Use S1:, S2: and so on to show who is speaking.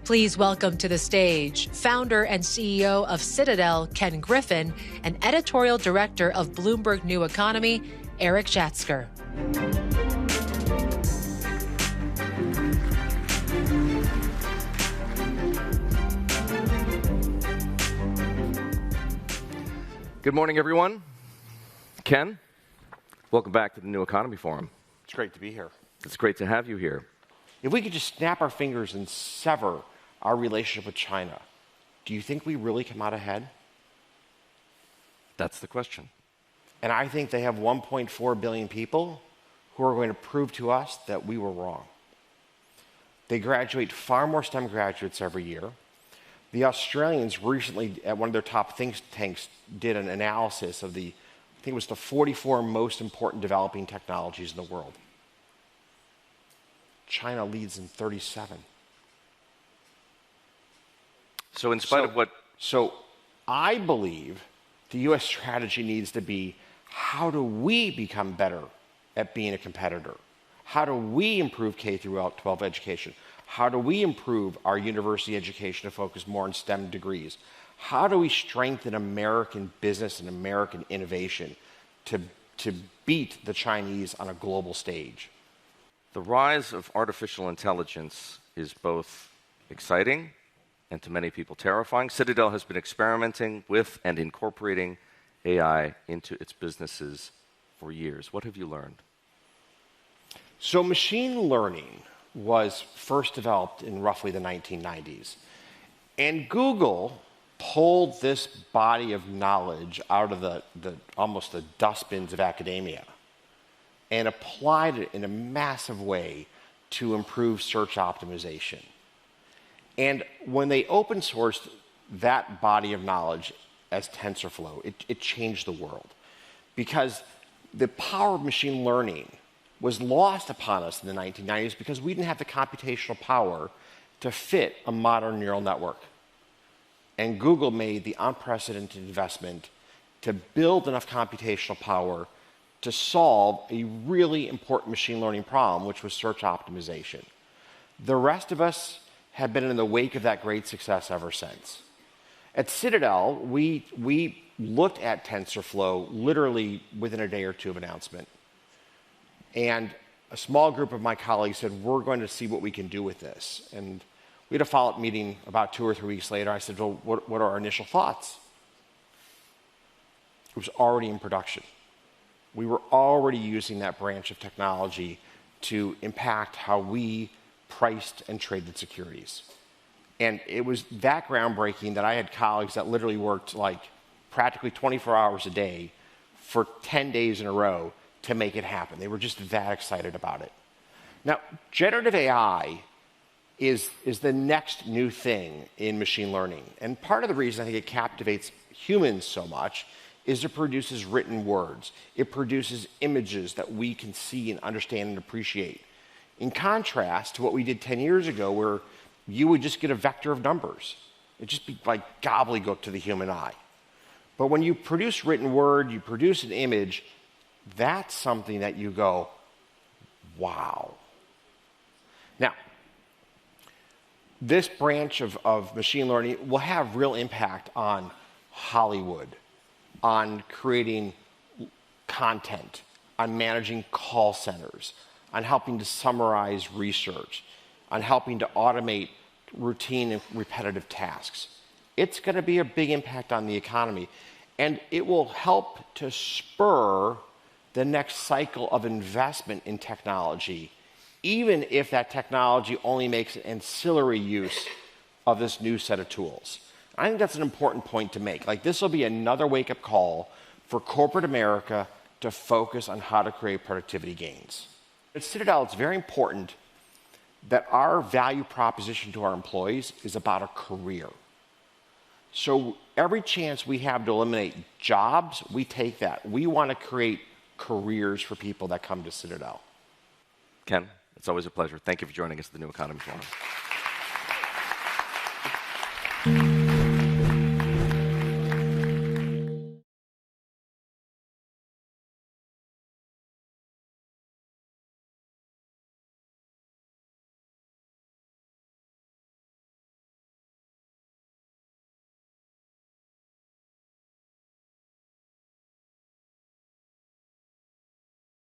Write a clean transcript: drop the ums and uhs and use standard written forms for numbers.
S1: Please welcome to the stage founder and CEO of Citadel, Ken Griffin, and editorial director of Bloomberg New Economy, Eric Schatzker.
S2: Good morning, everyone. Ken, welcome back to the New Economy Forum.
S3: It's great to be here.
S2: It's great to have you here.
S3: If we could just snap our fingers and sever our relationship with China, do you think we really come out ahead?
S2: That's the question.
S3: And I think they have 1.4 billion people who are going to prove to us that we were wrong. They graduate far more STEM graduates every year. The Australians recently, at one of their top think tanks, did an analysis of I think it was the 44 most important developing technologies in the world. China leads in 37.
S2: So in spite of what...
S3: So I believe the U.S. strategy needs to be, how do we become better at being a competitor? How do we improve K-12 education? How do we improve our university education to focus more on STEM degrees? How do we strengthen American business and American innovation to beat the Chinese on a global stage?
S2: The rise of artificial intelligence is both exciting and to many people terrifying. Citadel has been experimenting with and incorporating AI into its businesses for years. What have you learned?
S3: So machine learning was first developed in roughly the 1990s. And Google pulled this body of knowledge out of almost the dustbins of academia and applied it in a massive way to improve search optimization. And when they open sourced that body of knowledge as TensorFlow, it changed the world. Because the power of machine learning was lost upon us in the 1990s because we didn't have the computational power to fit a modern neural network. And Google made the unprecedented investment to build enough computational power to solve a really important machine learning problem, which was search optimization. The rest of us have been in the wake of that great success ever since. At Citadel, we looked at TensorFlow literally within a day or two of announcement. And a small group of my colleagues said, we're going to see what we can do with this. And we had a follow-up meeting about 2 or 3 weeks later. I said, well, what are our initial thoughts? It was already in production. We were already using that branch of technology to impact how we priced and traded securities. And it was that groundbreaking that I had colleagues that literally worked like practically 24 hours a day for 10 days in a row to make it happen. They were just that excited about it. Now, generative AI is the next new thing in machine learning. And part of the reason I think it captivates humans so much is it produces written words. It produces images that we can see and understand and appreciate. In contrast to what we did 10 years ago, where you would just get a vector of numbers. It'd just be like gobbledygook to the human eye. But when you produce written word, you produce an image, that's something that you go, wow. Now, this branch of machine learning will have real impact on Hollywood, on creating content, on managing call centers, on helping to summarize research, on helping to automate routine and repetitive tasks. It's going to be a big impact on the economy, and it will help to spur the next cycle of investment in technology, even if that technology only makes an ancillary use of this new set of tools. I think that's an important point to make. Like, this will be another wake-up call for corporate America to focus on how to create productivity gains. At Citadel, it's very important that our value proposition to our employees is about a career. So every chance we have to eliminate jobs, we take that. We want to create careers for people that come to Citadel.
S2: Ken, it's always a pleasure. Thank you for joining us at the New Economy Forum.